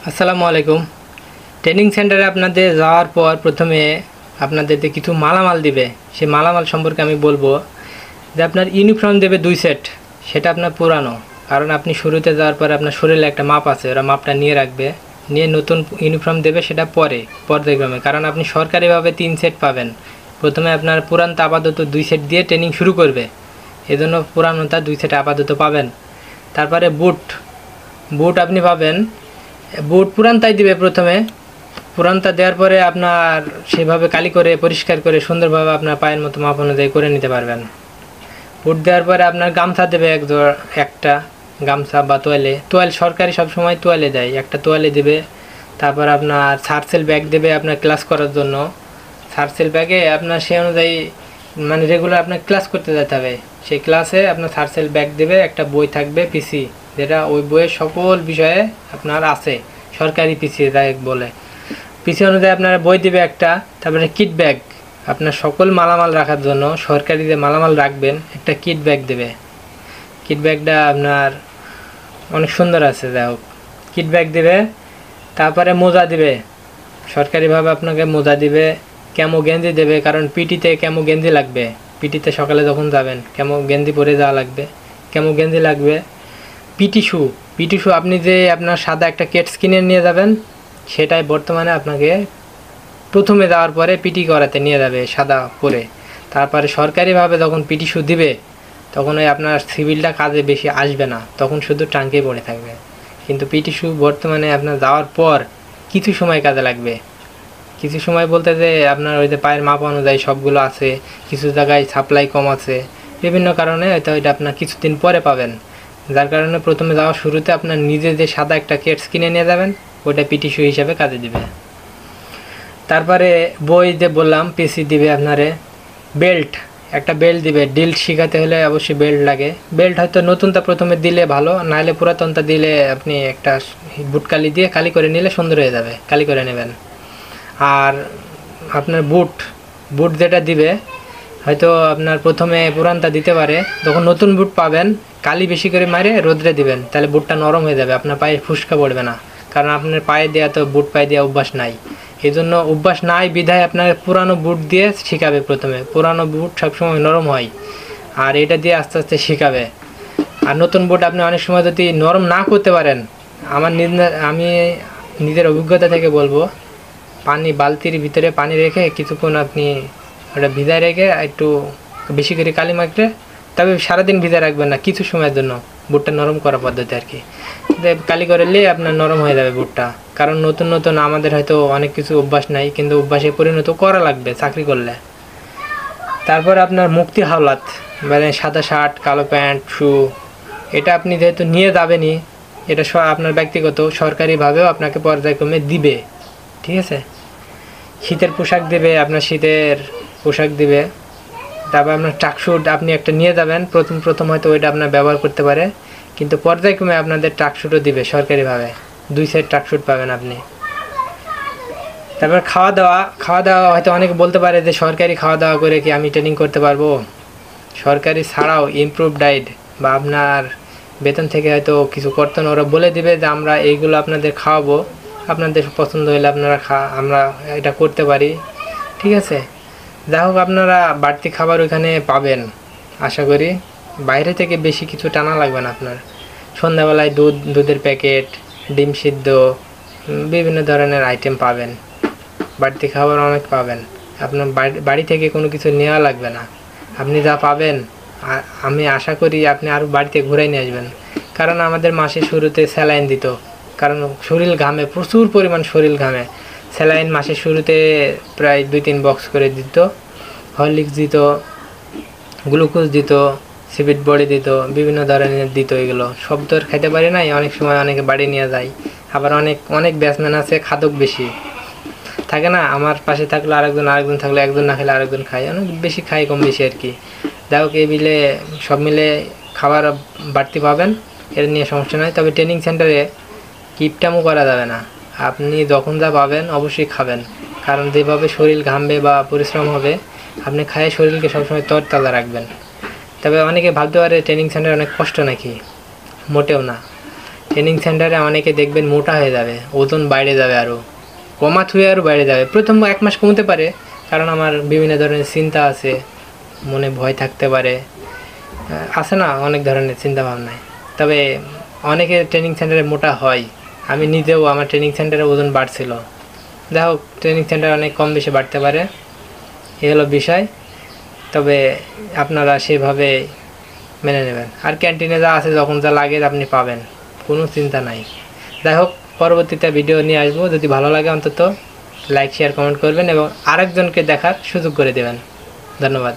আসসালামু আলাইকুম। ট্রেনিং সেন্টারে আপনাদের যাওয়ার পর প্রথমে আপনাদেরকে কিছু মালামাল দিবে। সেই মালামাল সম্পর্কে আমি বলবো যে আপনার ইউনিফর্ম দেবে 2 সেট, সেটা আপনার পুরানো। কারণ আপনি শুরুতে যাওয়ার পরে আপনার শরীরে একটা মাপ আছে, ওরা মাপটা নিয়ে রাখবে, নিয়ে নতুন ইউনিফর্ম দেবে, সেটা পরে পর্যায়ক্রমে। কারণ আপনি সরকারিভাবে 3 সেট পাবেন। প্রথমে আপনার পুরানটা আপাতত 2 সেট দিয়ে ট্রেনিং শুরু করবে, এজন্য পুরানোটা 2 সেট আপাতত পাবেন। তারপরে বুট বুট আপনি পাবেন, বুট পুরানটাই দিবে প্রথমে। পুরানটা দেওয়ার পরে আপনার সেভাবে কালি করে পরিষ্কার করে সুন্দরভাবে আপনার পায়ের মতো মাপ অনুযায়ী করে নিতে পারবেন। বুট দেওয়ার পরে আপনার গামছা দেবে একটা গামছা বা তোয়াল সরকারি সবসময় তোয়ালে দেয়, একটা তোয়ালে দেবে। তারপর আপনার সার্সেল ব্যাগ দেবে আপনার ক্লাস করার জন্য। সার্সেল ব্যাগে আপনার সেই অনুযায়ী মানে রেগুলার আপনার ক্লাস করতে যেতে হবে। সেই ক্লাসে আপনার সার্সেল ব্যাগ দেবে, একটা বই থাকবে পিসি, যেটা ওই বইয়ের সকল বিষয়ে আপনার আছে, সরকারি পিসি তাই বলে। পিসি অনুযায়ী আপনার বই দেবে একটা। তারপরে কিট ব্যাগ, আপনার সকল মালামাল রাখার জন্য সরকারি যে মালামাল রাখবেন একটা কিট ব্যাগ দেবে। কিট ব্যাগটা আপনার অনেক সুন্দর আছে, যাই হোক কিট ব্যাগ দেবে। তারপরে মোজা দিবে, সরকারিভাবে আপনাকে মোজা দিবে। ক্যামো গেঞ্জি দেবে, কারণ পিটিতে ক্যামো গেঞ্জি লাগবে। পিটিতে সকালে যখন যাবেন ক্যামো গেঞ্জি পরে যাওয়া লাগবে, ক্যামো গেঞ্জি লাগবে। পিটি শু আপনি যে আপনার সাদা একটা কেটস কিনে নিয়ে যাবেন, সেটাই বর্তমানে আপনাকে প্রথমে যাওয়ার পরে পিটি করাতে নিয়ে যাবে সাদা পরে। তারপরে সরকারিভাবে যখন পিটি শু দিবে, তখন ওই আপনার সিভিলটা কাজে বেশি আসবে না, তখন শুধু টাঙ্কে পড়ে থাকবে। কিন্তু পিটি শু বর্তমানে আপনার যাওয়ার পর কিছু সময় কাজে লাগবে। কিছু সময় বলতে যে আপনার ওই যে পায়ের মাপ অনুযায়ী সবগুলো আছে, কিছু জায়গায় সাপ্লাই কম আছে, বিভিন্ন কারণে হয়তো ওইটা আপনার কিছুদিন পরে পাবেন। যার কারণে প্রথমে যাওয়ার শুরুতে আপনার নিজে যে সাদা একটা কেটস কিনে নিয়ে যাবেন, ওইটা পিটি শু হিসাবে কাজে দিবে। তারপরে বই যে বললাম পিসি দিবে আপনারে। বেল্ট, একটা বেল্ট দিবে। ড্রিল শেখাতে হলে অবশ্যই বেল্ট লাগে। বেল্ট হয়তো নতুনটা প্রথমে দিলে ভালো, নাহলে পুরাতনটা দিলে আপনি একটা বুট কালি দিয়ে কালি করে নিলে সুন্দর হয়ে যাবে, কালি করে নেবেন। আর আপনার বুট যেটা দিবে, হয়তো আপনার প্রথমে পুরানটা দিতে পারে, যখন নতুন বুট পাবেন কালি বেশি করে মারে রোদ্রে দিবেন, তাহলে বুটটা নরম হয়ে যাবে, আপনার পায়ে ফুসকা পড়বে না। কারণ আপনার পায়ে দেওয়া তো বুট পায়ে দেওয়া অভ্যাস নাই, এই জন্য অভ্যাস নাই বিধায় আপনার পুরানো বুট দিয়ে শেখাবে। প্রথমে পুরানো বুট সবসময় নরম হয়, আর এটা দিয়ে আস্তে আস্তে শেখাবে। আর নতুন বুট আপনি অনেক সময় যদি নরম না করতে পারেন, আমি নিজের অভিজ্ঞতা থেকে বলবো, বালতির ভিতরে পানি রেখে কিছুক্ষণ আপনি ওটা ভিজায় রেখে একটু বেশি করে কালি মাখলে, তবে সারাদিন ভিজায় রাখবেন না, কিছু সময়ের জন্য, বুটটা নরম করা পদ্ধতি আর কি। কালি করলে আপনার নরম হয়ে যাবে বুটটা। কারণ নতুন আমাদের হয়তো অনেক কিছু অভ্যাস নাই, কিন্তু অভ্যাসে পরিণত করা লাগবে চাকরি করলে। তারপর আপনার মুক্তি হাওলাত, মানে সাদা শার্ট কালো প্যান্ট শু, এটা আপনি যেহেতু নিয়ে যাবেনই, এটা আপনার ব্যক্তিগত, সরকারিভাবেও আপনাকে পর্যায়ক্রমে দিবে, ঠিক আছে। শীতের পোশাক দেবে, আপনার শীতের পোশাক দিবে। তারপর আপনার ট্রাকস্যুট আপনি একটা নিয়ে যাবেন, প্রথম হয়তো ওইটা আপনার ব্যবহার করতে পারে, কিন্তু পর্যায়ক্রমে আপনাদের ট্রাকস্যুটও দিবে সরকারিভাবে। 2 সেট ট্রাকস্যুট পাবেন আপনি। তারপর খাওয়া দাওয়া হয়তো অনেকে বলতে পারে যে সরকারি খাওয়া দাওয়া করে কি আমি ট্রেনিং করতে পারবো? সরকারি ছাড়াও ইমপ্রুভ ডায়েট বা আপনার বেতন থেকে হয়তো কিছু করতে না, ওরা বলে দিবে যে আমরা এইগুলো আপনাদের খাওয়াবো, আপনাদের পছন্দ হলে আপনারা আমরা এটা করতে পারি, ঠিক আছে। যাই হোক, আপনারা বাড়তি খাবার ওইখানে পাবেন আশা করি। বাইরে থেকে বেশি কিছু টানা লাগবে না আপনার। সন্ধ্যাবেলায় দুধের প্যাকেট, ডিম সিদ্ধ, বিভিন্ন ধরনের আইটেম পাবেন, বাড়তি খাবার অনেক পাবেন। আপনার বাড়ি থেকে কোনো কিছু নেওয়া লাগবে না, আপনি যা পাবেন আমি আশা করি আপনি আরও বাড়িতে ঘুরাই নিয়ে আসবেন। কারণ আমাদের মাসের শুরুতে স্যালাইন দিত, কারণ শরীর ঘামে, প্রচুর পরিমাণ শরীর ঘামে। স্যালাইন মাসের শুরুতে প্রায় 2-3 বক্স করে দিত। হরলিক্স দিত, গ্লুকোজ দিত, সিপিড বডি দিত, বিভিন্ন ধরনের দিত। এগুলো সব তো আর খেতে পারি নাই, অনেক সময় অনেকে বাড়ি নিয়ে যায়। আবার অনেক ব্যাটসম্যান আছে খাদক বেশি থাকে না, আমার পাশে থাকলে আরেকজন থাকলে, একজন না খেলে আরেকজন খায়, অনেক বেশি খায়, কম বেশি আর কি। যাই হোক, সব মিলে খাবার বাড়তি পাবেন, এটা নিয়ে সমস্যা নয়। তবে ট্রেনিং সেন্টারে কিপটামও করা যাবে না, আপনি যখন যা পাবেন অবশ্যই খাবেন। কারণ যেভাবে শরীর ঘামবে বা পরিশ্রম হবে, আপনি খায় শরীরকে সবসময় তরতাজা রাখবেন। তবে অনেকে ভাবতে পারে ট্রেনিং সেন্টার অনেক কষ্ট নাকি, মোটেও না। ট্রেনিং সেন্টারে অনেকে দেখবেন মোটা হয়ে যাবে, ওজন বাইরে যাবে, আরও কমা থুয়ে আরও বাইরে যাবে। প্রথম 1 মাস কমতে পারে, কারণ আমার বিভিন্ন ধরনের চিন্তা আছে, মনে ভয় থাকতে পারে, আছে না অনেক ধরনের চিন্তা ভাবনায়। তবে অনেকে ট্রেনিং সেন্টারে মোটা হয়, আমি নিজেও আমার ট্রেনিং সেন্টারে ওজন বাড়ছিল। যাই হোক, ট্রেনিং সেন্টারে অনেক কম বেশি বাড়তে পারে, এ হলো বিষয়। তবে আপনারা সেভাবে মেনে নেবেন। আর ক্যান্টিনে যা আছে, যখন যা লাগে আপনি পাবেন, কোনো চিন্তা নাই। যাই হোক, পরবর্তীতে ভিডিও নিয়ে আসবো। যদি ভালো লাগে অন্তত লাইক শেয়ার কমেন্ট করবেন এবং আরেকজনকে দেখার সুযোগ করে দেবেন। ধন্যবাদ।